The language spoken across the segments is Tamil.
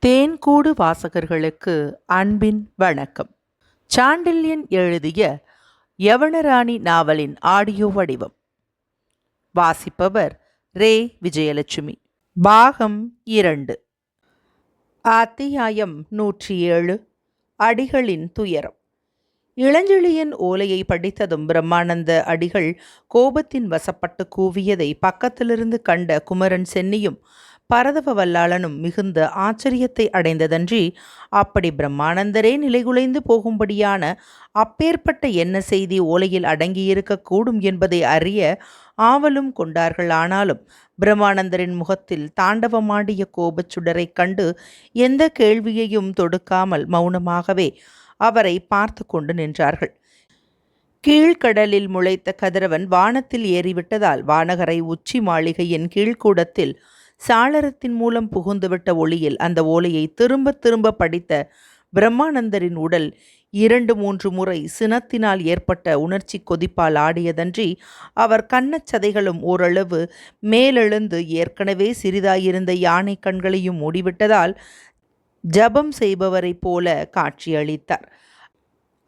தேன்கூடு வாசகர்களுக்கு அன்பின் வணக்கம். சாண்டில்யன் எழுதிய யவனராணி நாவலின் ஆடியோ வடிவம். வாசிப்பவர் ரே விஜயலட்சுமி. பாகம் 2. அத்தியாயம் 107. அடிகளின் துயரம். இளஞ்செழியன் ஓலையை படித்ததும் பிரம்மானந்த அடிகள் கோபத்தின் வசப்பட்டு கூவியதை பக்கத்திலிருந்து கண்ட குமரன் சென்னியும் பரதவ வல்லாளனும் மிகுந்த ஆச்சரியத்தை அடைந்ததன்றி, அப்படி பிரம்மானந்தரே நிலைகுலைந்து போகும்படியான அப்பேற்பட்ட என்ன செய்தி ஓலையில் அடங்கியிருக்கக்கூடும் என்பதை அறிய ஆவலும் கொண்டார்கள். ஆனாலும் பிரம்மானந்தரின் முகத்தில் தாண்டவமாடிய கோபச் சுடரைக் கண்டு எந்த கேள்வியையும் தொடுக்காமல் மௌனமாகவே அவரை பார்த்து கொண்டு நின்றார்கள். கீழ்கடலில் முளைத்த கதிரவன் வானத்தில் ஏறிவிட்டதால் வானகரை உச்சி மாளிகையின் கீழ்கூடத்தில் சாளரத்தின் மூலம் புகுந்துவிட்ட ஒளியில் அந்த ஓலையை திரும்ப திரும்ப படித்த பிரம்மானந்தரின் உடல் 2-3 முறை சினத்தினால் ஏற்பட்ட உணர்ச்சி கொதிப்பால் ஆடியதன்றி அவர் கன்னச்சதைகளும் ஓரளவு மேலெழுந்து ஏற்கனவே சிறிதாயிருந்த யானை கண்களையும் மூடிவிட்டதால் ஜபம் செய்பவரைப் போல காட்சியளித்தார்.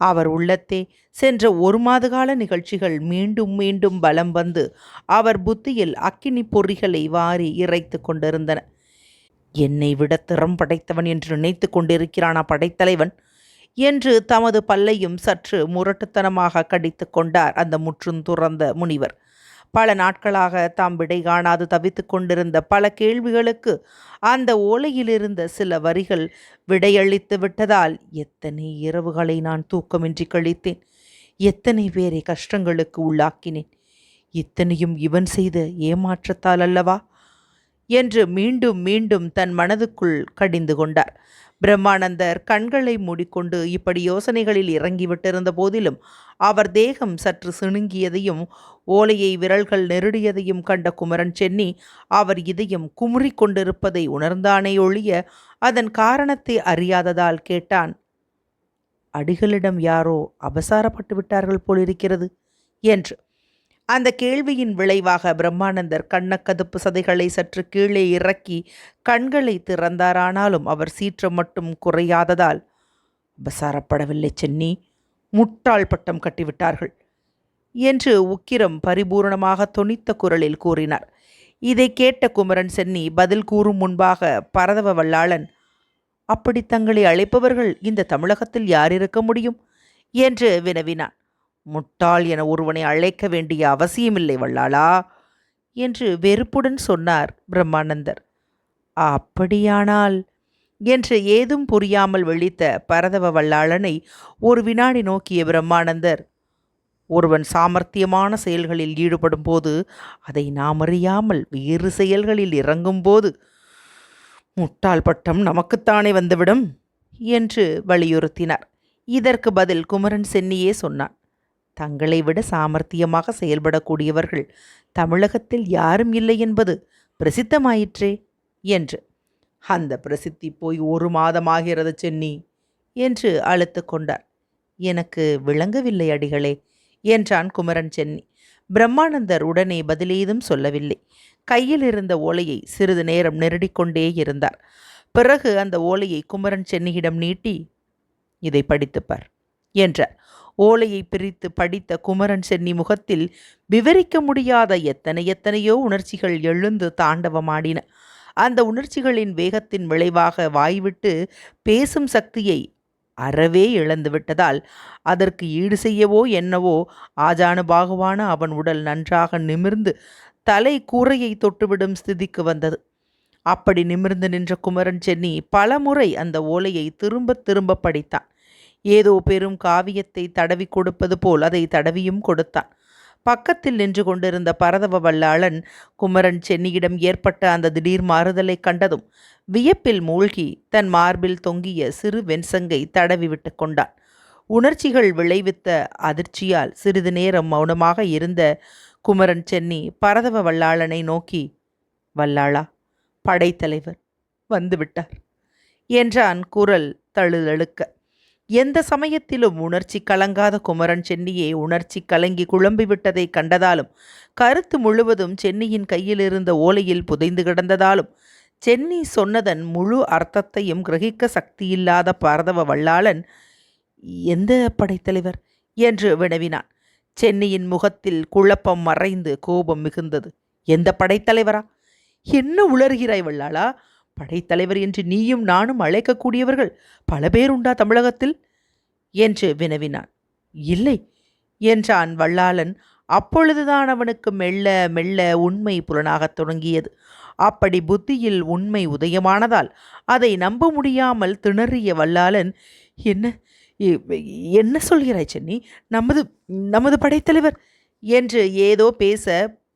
அவர் உள்ளத்தே சென்ற 1 மாத கால நிகழ்ச்சிகள் மீண்டும் மீண்டும் பலம் வந்து அவர் புத்தியில் அக்கினி பொறிகளை வாரி இறைத்து கொண்டிருந்தன. என்னை விட திறம் படைத்தவன் என்று நினைத்து கொண்டிருக்கிறானா படைத்தலைவன் என்று தமது பல்லையும் சற்று முரட்டுத்தனமாக கடித்து கொண்டார் அந்த முற்றுந்துறந்த முனிவர். பல நாட்களாக தாம் விடை காணாது தவித்து கொண்டிருந்த பல கேள்விகளுக்கு அந்த ஓலையிலிருந்த சில வரிகள் விடையளித்து விட்டதால் எத்தனை இரவுகளை நான் தூக்கமின்றி கழித்தேன், எத்தனை பேரை கஷ்டங்களுக்கு உள்ளாக்கினேன், இத்தனையும் இவன் செய்த ஏமாற்றத்தால் அல்லவா என்று மீண்டும் மீண்டும் தன் மனதுக்குள் கடிந்து கொண்டார். பிரம்மானந்தர் கண்களை மூடிக்கொண்டு இப்படி யோசனைகளில் இறங்கிவிட்டிருந்த போதிலும் அவர் தேகம் சற்று சிணுங்கியதையும் ஓலையை விரல்கள் நெருடியதையும் கண்ட குமரன் சென்னி அவர் இதயம் குமுறி கொண்டிருப்பதை உணர்ந்தானே ஒழிய அதன் காரணத்தை அறியாததால் கேட்டான். அடிகளிடம் யாரோ அபசாரப்பட்டு விட்டார்கள் போலிருக்கிறது என்று. அந்த கேள்வியின் விளைவாக பிரம்மானந்தர் கண்ணக்கதுப்பு சதைகளை சற்று கீழே இறக்கி கண்களை திறந்தாரானாலும் அவர் சீற்றம் மட்டும் குறையாததால், அபசாரப்படவில்லை சென்னி, முட்டாள் பட்டம் கட்டிவிட்டார்கள் என்று உக்கிரம் பரிபூர்ணமாக தொனித்த குரலில் கூறினார். இதை கேட்ட குமரன் சென்னி பதில் கூறும் முன்பாக பரதவ வல்லாளன், அப்படி தங்களை அழைப்பவர்கள் இந்த தமிழகத்தில் யார் இருக்க முடியும் என்று வினவினான். முட்டாள் என ஒருவனை அழைக்க வேண்டிய அவசியமில்லை வல்லாளா என்று வெறுப்புடன் சொன்னார் பிரம்மானந்தர். அப்படியானால் என்று ஏதும் புரியாமல் விழித்த பரதவ வல்லாளனை ஒரு வினாடி நோக்கிய பிரம்மானந்தர், ஒருவன் சாமர்த்தியமான செயல்களில் ஈடுபடும் போது அதை நாம் அறியாமல் வேறு செயல்களில் இறங்கும் போது முட்டாள் பட்டம் நமக்குத்தானே வந்துவிடும் என்று வலியுறுத்தினார். இதற்கு பதில் குமரன் சென்னியே சொன்னான். தங்களை விட சாமர்த்தியமாக செயல்படக்கூடியவர்கள் தமிழகத்தில் யாரும் இல்லை என்பது பிரசித்தமாயிற்றே என்று. அந்த பிரசித்தி போய் 1 மாதமாகிறது சென்னி என்று அழுத்து கொண்டார். எனக்கு விளங்கவில்லை அடிகளே என்றான் குமரன் சென்னி. பிரம்மானந்தர் உடனே பதிலேதும் சொல்லவில்லை. கையில் இருந்த ஓலையை சிறிது நேரம் நெருடிக்கொண்டே இருந்தார். பிறகு அந்த ஓலையை குமரன் சென்னியிடம் நீட்டி, இதை படித்துப்பார் என்றார். ஓலையை பிரித்து படித்த குமரன் சென்னி முகத்தில் விவரிக்க முடியாத எத்தனையோ உணர்ச்சிகள் எழுந்து தாண்டவமாடின. அந்த உணர்ச்சிகளின் வேகத்தின் விளைவாக வாய்விட்டு பேசும் சக்தியை அறவே இழந்துவிட்டதால் அதற்கு ஈடு செய்யவோ என்னவோ ஆஜானுபாகுவான அவன் உடல் நன்றாக நிமிர்ந்து தலை கூரையை தொட்டுவிடும் ஸ்திதிக்கு வந்தது. அப்படி நிமிர்ந்து நின்ற குமரன் சென்னி பல முறை அந்த ஓலையை திரும்ப திரும்ப படித்தான். ஏதோ பெரும் காவியத்தை தடவி கொடுப்பது போல் அதை தடவியும் கொடுத்தான். பக்கத்தில் நின்று கொண்டிருந்த பரதவ வல்லாளன் குமரன் சென்னியிடம் ஏற்பட்ட அந்த திடீர் மாறுதலை கண்டதும் வியப்பில் மூழ்கி தன் மார்பில் தொங்கிய சிறு வெண்சங்கை தடவி விட்டு கொண்டான். உணர்ச்சிகள் விளைவித்த அதிர்ச்சியால் சிறிது நேரம் மௌனமாக இருந்த குமரன் சென்னி பரதவ வல்லாளனை நோக்கி, வல்லாளா, படைத்தலைவர் வந்துவிட்டார் என்றான் குரல் தழுதழுக்க. எந்த சமயத்திலும் உணர்ச்சி கலங்காத குமரன் சென்னியே உணர்ச்சி கலங்கி குழம்பிவிட்டதை கண்டதாலும் கருத்து முழுவதும் சென்னியின் கையில் இருந்த ஓலையில் புதைந்து கிடந்ததாலும் சென்னி சொன்னதன் முழு அர்த்தத்தையும் கிரகிக்க சக்தியில்லாத பார்தவ வல்லாளன், எந்த படைத்தலைவர் என்று வினவினான். சென்னியின் முகத்தில் குழப்பம் மறைந்து கோபம் மிகுந்தது. எந்த படைத்தலைவரா? என்ன உளறுகிறாய் வல்லாளா? படைத்தலைவர் என்று நீயும் நானும் அழைக்கக்கூடியவர்கள் பல பேர் உண்டா தமிழகத்தில் என்று வினவினான். இல்லை என்றான் வல்லாளன். அப்பொழுதுதான் அவனுக்கு மெல்ல மெல்ல உண்மை புலனாகத் தொடங்கியது. அப்படி புத்தியில் உண்மை உதயமானதால் அதை நம்ப முடியாமல் திணறிய வல்லாளன், என்ன என்ன சொல்கிறாய் சென்னி? நமது நமது படைத்தலைவர் என்று ஏதோ பேச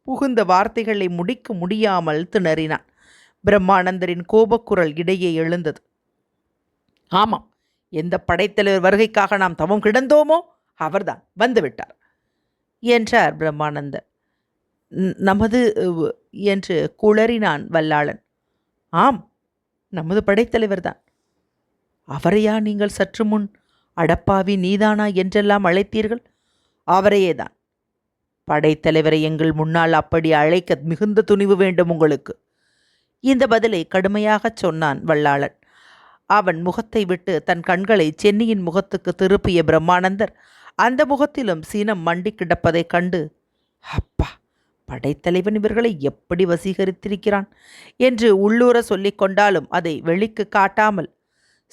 புகுந்த வார்த்தைகளை முடிக்க முடியாமல் திணறினான். பிரம்மானந்தரின் கோபக்குரல் இடையே எழுந்தது. ஆமாம், எந்த படைத்தலைவர் வருகைக்காக நாம் தவம் கிடந்தோமோ அவர்தான் வந்துவிட்டார் என்றார் பிரம்மானந்தர். நமது என்று குளறினான் வல்லாளன். ஆம், நமது படைத்தலைவர்தான். அவரையா நீங்கள் சற்று முன் அடப்பாவி நீதானா என்றெல்லாம் அழைத்தீர்கள்? அவரையேதான். படைத்தலைவரை எங்கள் முன்னால் அப்படி அழைக்க மிகுந்த துணிவு வேண்டும் உங்களுக்கு. இந்த பதிலை கடுமையாகச் சொன்னான் வல்லாளன். அவன் முகத்தை விட்டு தன் கண்களை சென்னியின் முகத்துக்கு திருப்பிய பிரம்மானந்தர் அந்த முகத்திலும் சீனம் மண்டி கிடப்பதைக் கண்டு, அப்பா, படைத்தலைவன் இவர்களை எப்படி வசீகரித்திருக்கிறான் என்று உள்ளூர சொல்லிக் கொண்டாலும் அதை வெளிக்கு காட்டாமல்,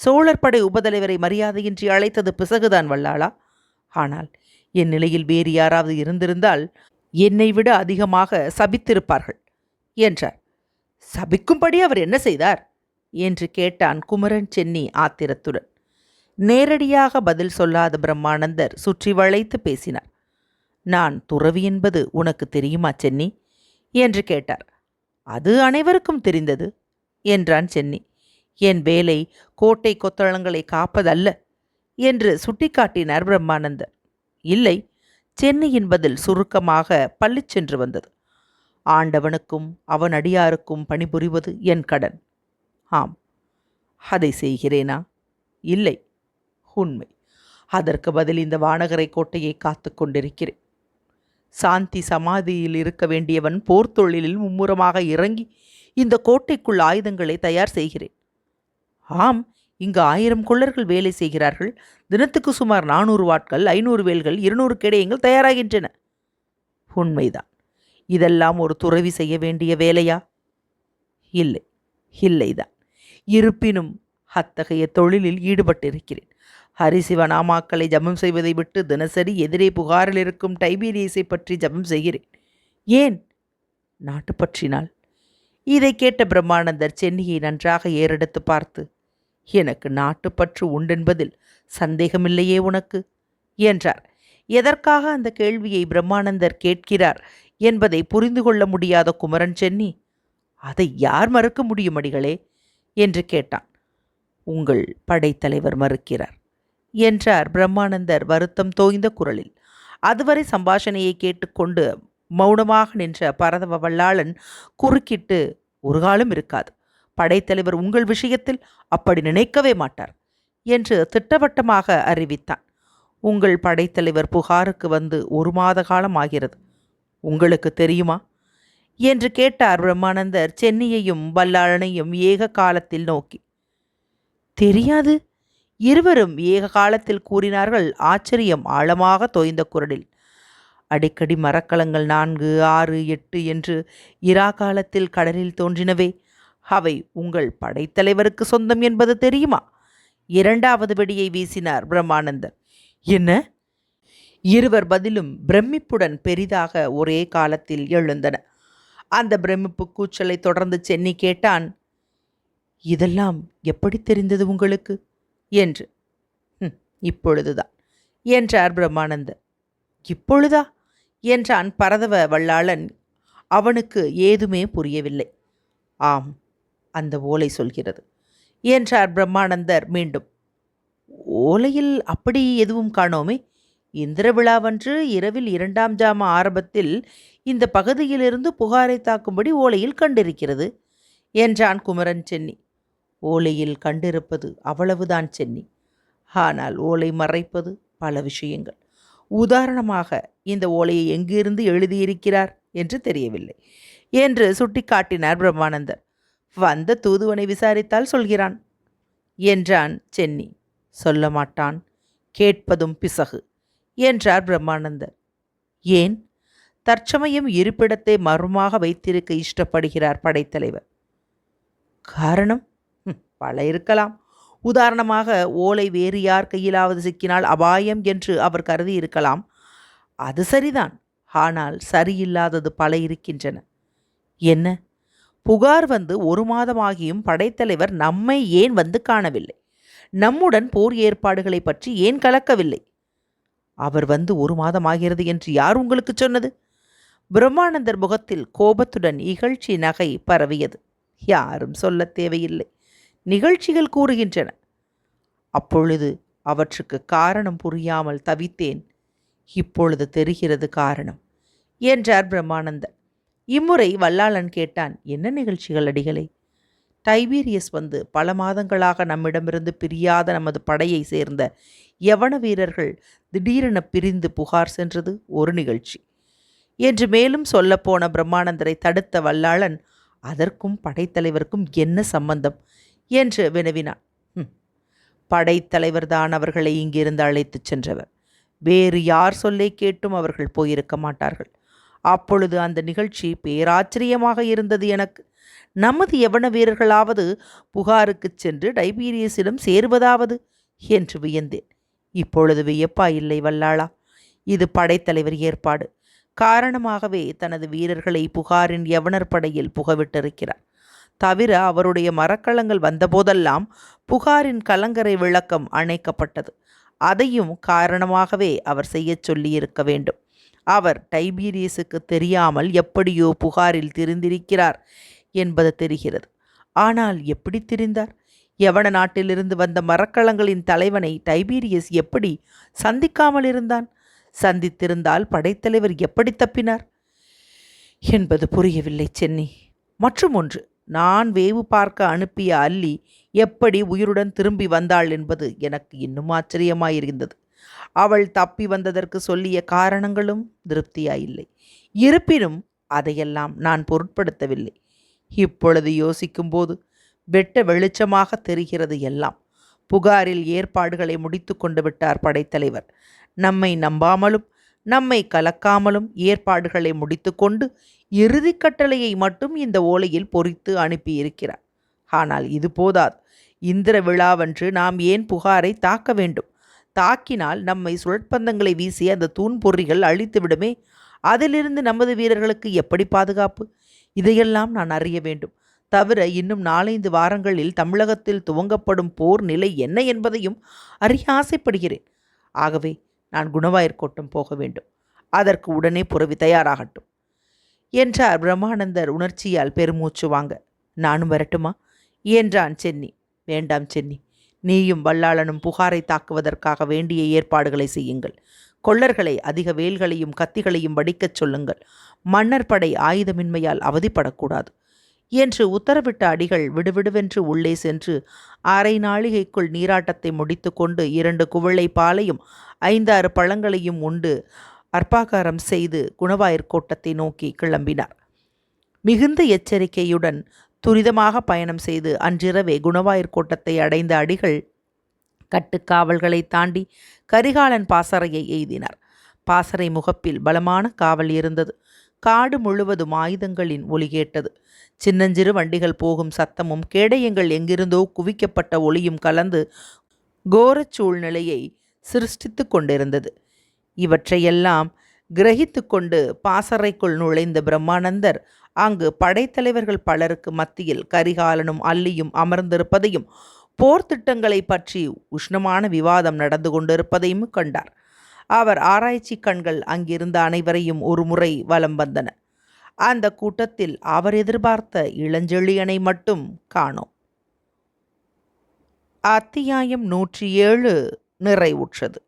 சோழர் படை உபதலைவரை மரியாதையின்றி அழைத்தது பிசகுதான் வல்லாளா. ஆனால் என் நிலையில் வேறு யாராவது இருந்திருந்தால் என்னை விட அதிகமாக சபித்திருப்பார்கள் என்றார். சபிக்கும்படி அவர் என்ன செய்தார் என்று கேட்டான் குமரன் சென்னி ஆத்திரத்துடன். நேரடியாக பதில் சொல்லாத பிரம்மானந்தர் சுற்றி வளைத்து பேசினார். நான் துறவி என்பது உனக்கு தெரியுமா சென்னி என்று கேட்டார். அது அனைவருக்கும் தெரிந்தது என்றான் சென்னி. என் வேலை கோட்டை கொத்தளங்களை காப்பதல்ல என்று சுட்டிக்காட்டினார் பிரம்மானந்தர். இல்லை, சென்னியின் பதில் சுருக்கமாக பள்ளிச்சென்று வந்தது. ஆண்டவனுக்கும் அவன் அடியாருக்கும் பணிபுரிவது என் கடன். ஆம், அதை செய்கிறேனா? இல்லை, உண்மை. அதற்கு பதில் இந்த வானகரை கோட்டையை காத்து கொண்டிருக்கிறேன். சாந்தி சமாதியில் இருக்க வேண்டியவன் போர்த்தொழிலில் மும்முரமாக இறங்கி இந்த கோட்டைக்குள் ஆயுதங்களை தயார் செய்கிறேன். ஆம், இங்கு 1000 கொள்ளர்கள் வேலை செய்கிறார்கள். தினத்துக்கு சுமார் 400 வாட்கள், 500 வேல்கள், 200 கேடயங்கள் தயாராகின்றன. உண்மைதான். இதெல்லாம் ஒரு துறவி செய்ய வேண்டிய வேலையா? இல்லை, இல்லைதான். இருப்பினும் அத்தகைய தொழிலில் ஈடுபட்டிருக்கிறேன். ஹரிசிவநாமாக்களை ஜபம் செய்வதை விட்டு தினசரி எதிரே புகாரில் இருக்கும் டைபீரியஸை பற்றி ஜபம் செய்கிறேன். ஏன்? நாட்டுப்பற்றினால். இதை கேட்ட பிரம்மானந்தர் சென்னியை நன்றாக ஏறெடுத்து பார்த்து, எனக்கு நாட்டுப்பற்று உண்டென்பதில் சந்தேகமில்லையே உனக்கு என்றார். எதற்காக அந்த கேள்வியை பிரம்மானந்தர் கேட்கிறார் என்பதை புரிந்து கொள்ள முடியாத குமரன் சென்னி, அதை யார் மறுக்க முடியும் அடிகளே என்று கேட்டான். உங்கள் படைத்தலைவர் மறுக்கிறார் என்றார் பிரம்மானந்தர் வருத்தம் தோய்ந்த குரலில். அதுவரை சம்பாஷணையை கேட்டுக்கொண்டு மௌனமாக நின்ற பரதவ வல்லாளன் குறுக்கிட்டு, ஒரு காலம் இருக்காது, படைத்தலைவர் உங்கள் விஷயத்தில் அப்படி நினைக்கவே மாட்டார் என்று திட்டவட்டமாக அறிவித்தான். உங்கள் படைத்தலைவர் புகாருக்கு வந்து 1 மாத காலம் ஆகிறது. உங்களுக்கு தெரியுமா என்று கேட்டார் பிரம்மானந்தர் சென்னியையும் வல்லாளனையும் ஏக காலத்தில் நோக்கி. தெரியாது, இருவரும் ஏக காலத்தில் கூறினார்கள் ஆச்சரியம் ஆழமாக தோய்ந்த குரலில். அடிக்கடி மரக்கலங்கள் 4, 6, 8 என்று இரா காலத்தில் கடலில் தோன்றினவே, அவை உங்கள் படைத்தலைவருக்கு சொந்தம் என்பது தெரியுமா? 2வது வெடியை வீசினார் பிரம்மானந்தர். என்ன? இருவர் பதிலும் பிரமிப்புடன் பெரிதாக ஒரே காலத்தில் எழுந்தன. அந்த பிரமிப்பு கூச்சலை தொடர்ந்து சென்னி கேட்டான், இதெல்லாம் எப்படி தெரிந்தது உங்களுக்கு என்று. இப்பொழுதுதான் என்றார் பிரம்மானந்தர். இப்பொழுதா என்றான் பரதவ வல்லாளன். அவனுக்கு ஏதுமே புரியவில்லை. ஆம், அந்த ஓலை சொல்கிறது என்றார் பிரம்மானந்தர் மீண்டும். ஓலையில் அப்படி எதுவும் காணோமே. இந்திர விழாவன்று இரவில் 2ஆம் ஜாம ஆரம்பத்தில் இந்த பகுதியிலிருந்து புகாரை தாக்கும்படி ஓலையில் கண்டிருக்கிறது என்றான் குமரன் சென்னி. ஓலையில் கண்டிருப்பது அவ்வளவுதான் சென்னி. ஆனால் ஓலை மறைப்பது பல விஷயங்கள். உதாரணமாக, இந்த ஓலையை எங்கிருந்து எழுதியிருக்கிறார் என்று தெரியவில்லை என்று சுட்டிக்காட்டினார் பிரம்மானந்தர். வந்த தூதுவனை விசாரித்தால் சொல்கிறான் என்றான் சென்னி. சொல்ல மாட்டான், கேட்பதும் பிசகு என்றார் பிரம்மானந்தர். ஏன்? தற்சமயம் இருப்பிடத்தை மர்மமாக வைத்திருக்க இஷ்டப்படுகிறார் படைத்தலைவர். காரணம் பல இருக்கலாம். உதாரணமாக, ஓலை வேறு யார் கையிலாவது சிக்கினால் அபாயம் என்று அவர் கருதி இருக்கலாம். அது சரிதான். ஆனால் சரியில்லாதது பல இருக்கின்றன. என்ன? புகார் வந்து 1 மாதமாகியும் படைத்தலைவர் நம்மை ஏன் வந்து காணவில்லை? நம்முடன் போர் ஏற்பாடுகளை பற்றி ஏன் கலக்கவில்லை? அவர் வந்து 1 மாதமாகிறது என்று யார் உங்களுக்கு சொன்னது? பிரம்மானந்தர் முகத்தில் கோபத்துடன் இகழ்ச்சி நகை பரவியது. யாரும் சொல்ல தேவையில்லை, நிகழ்ச்சிகள் கூறுகின்றன. அப்பொழுது அவற்றுக்கு காரணம் புரியாமல் தவித்தேன். இப்பொழுது தெரிகிறது காரணம் என்றார் பிரம்மானந்தர். இம்முறை வல்லாளன் கேட்டான், என்ன நிகழ்ச்சிகள் அடிகளே? டைபீரியஸ் வந்து பல மாதங்களாக நம்மிடமிருந்து பிரியாத நமது படையை சேர்ந்த யவன வீரர்கள் திடீரென பிரிந்து புகார் சென்றது ஒரு நிகழ்ச்சி என்று மேலும் சொல்லப்போன பிரம்மானந்தரை தடுத்த வல்லாளன், அதற்கும் படைத்தலைவருக்கும் என்ன சம்பந்தம் என்று வினவினான். படைத்தலைவர்தான் அவர்களை இங்கிருந்து அழைத்துச் சென்றவர். வேறு யார் சொல்லை கேட்டும் அவர்கள் போயிருக்க மாட்டார்கள். அப்பொழுது அந்த நிகழ்ச்சி பேராச்சரியமாக இருந்தது எனக்கு. நமது யவன வீரர்களாவது புகாருக்குச் சென்று டைபீரியஸிடம் சேருவதாவது என்று வியந்தேன். இப்பொழுது வியப்பா இல்லை வல்லாளா? இது படைத்தலைவர் ஏற்பாடு காரணமாகவே தனது வீரர்களை புகாரின் யவனர் படையில் புகவிட்டிருக்கிறார். தவிர அவருடைய மரக்கலங்கள் வந்தபோதெல்லாம் புகாரின் கலங்கரை விளக்கம் அணைக்கப்பட்டது. அதையும் காரணமாகவே அவர் செய்ய சொல்லியிருக்க வேண்டும். அவர் டைபீரியஸுக்கு தெரியாமல் எப்படியோ புகாரில் திரிந்திருக்கிறார் என்பது தெரிகிறது. ஆனால் எப்படி திரிந்தார்? யவன நாட்டிலிருந்து வந்த மரக்கலங்களின் தலைவனை டைபீரியஸ் எப்படி சந்திக்காமல் இருந்தான்? சந்தித்திருந்தால் படைத்தலைவர் எப்படி தப்பினார் என்பது புரியவில்லை சென்னி. மற்றும் ஒன்று, நான் வேவு பார்க்க அனுப்பிய அல்லி எப்படி உயிருடன் திரும்பி வந்தாள் என்பது எனக்கு இன்னும் ஆச்சரியமாயிருந்தது. அவள் தப்பி வந்ததற்கு சொல்லிய காரணங்களும் திருப்தியாயில்லை. இருப்பினும் அதையெல்லாம் நான் பொருட்படுத்தவில்லை. இப்பொழுது யோசிக்கும்போது வெட்ட வெளிச்சமாக தெரிகிறது எல்லாம். புகாரில் ஏற்பாடுகளை முடித்து கொண்டு விட்டார் படைத்தலைவர். நம்மை நம்பாமலும் நம்மை கலக்காமலும் ஏற்பாடுகளை முடித்து கொண்டு இறுதி கட்டளையை மட்டும் இந்த ஓலையில் பொறித்து அனுப்பியிருக்கிறார். ஆனால் இது போதாது. இந்திர விழாவன்று நாம் ஏன் புகாரை தாக்க வேண்டும்? தாக்கினால் நம்மை சுழற்பந்தங்களை வீசி அந்த தூண் பொறிகள் அழித்துவிடுமே. அதிலிருந்து நமது வீரர்களுக்கு எப்படி பாதுகாப்பு? இதையெல்லாம் நான் அறிய வேண்டும். தவிர இன்னும் 4-5 வாரங்களில் தமிழகத்தில் துவங்கப்படும் போர் நிலை என்ன என்பதையும் அறிய ஆசைப்படுகிறேன். ஆகவே நான் குணவாயிற்கோட்டம் போக வேண்டும். அதற்கு உடனே புரவி தயாராகட்டும் என்றார் பிரம்மானந்தர் உணர்ச்சியால் பெருமூச்சு வாங்க. நானும் வரட்டுமா என்றான் சென்னி. வேண்டாம் சென்னி, நீயும் வல்லாளனும் புகாரை தாக்குவதற்காக வேண்டிய ஏற்பாடுகளை செய்யுங்கள். கொள்ளர்களை அதிக வேல்களையும் கத்திகளையும் வடிக்கச் சொல்லுங்கள். மன்னர் படை ஆயுதமின்மையால் அவதிப்படக்கூடாது என்று உத்தரவிட்ட அடிகள் விடுவிடுவென்று உள்ளே சென்று 1/2 நாழிகைக்குள் நீராட்டத்தை முடித்து கொண்டு 2 குவளை பாலையும் 5-6 பழங்களையும் உண்டு அர்ப்பாகாரம் செய்து குணவாயிற்கோட்டத்தை நோக்கி கிளம்பினார். மிகுந்த எச்சரிக்கையுடன் துரிதமாக பயணம் செய்து அன்றிரவே குணவாயிற்கோட்டத்தை அடைந்த அடிகள் கட்டுக்காவல்களை தாண்டி கரிகாலன் பாசறையை எய்தினார். பாசறை முகப்பில் பலமான காவல் இருந்தது. காடு முழுவதும் ஆயுதங்களின் ஒலி கேட்டது. சின்னஞ்சிறு வண்டிகள் போகும் சத்தமும் கேடயங்கள் எங்கிருந்தோ குவிக்கப்பட்ட ஒளியும் கலந்து கோரச் சூழ்நிலையை சிருஷ்டித்து கொண்டிருந்தது. இவற்றையெல்லாம் கிரகித்து கொண்டு பாசறைக்குள் நுழைந்த பிரம்மானந்தர் அங்கு படைத்தலைவர்கள் பலருக்கு மத்தியில் கரிகாலனும் அல்லியும் அமர்ந்திருப்பதையும் போர்த்திட்டங்களை பற்றி உஷ்ணமான விவாதம் நடந்து கொண்டிருப்பதையும் கண்டார். அவர் ஆராய்ச்சி கண்கள் அங்கிருந்த அனைவரையும் ஒரு முறை வலம் வந்தன. அந்த கூட்டத்தில் அவர் எதிர்பார்த்த இளஞ்செழியனை மட்டும் காணோம். அத்தியாயம் 107 நிறைவுற்றது.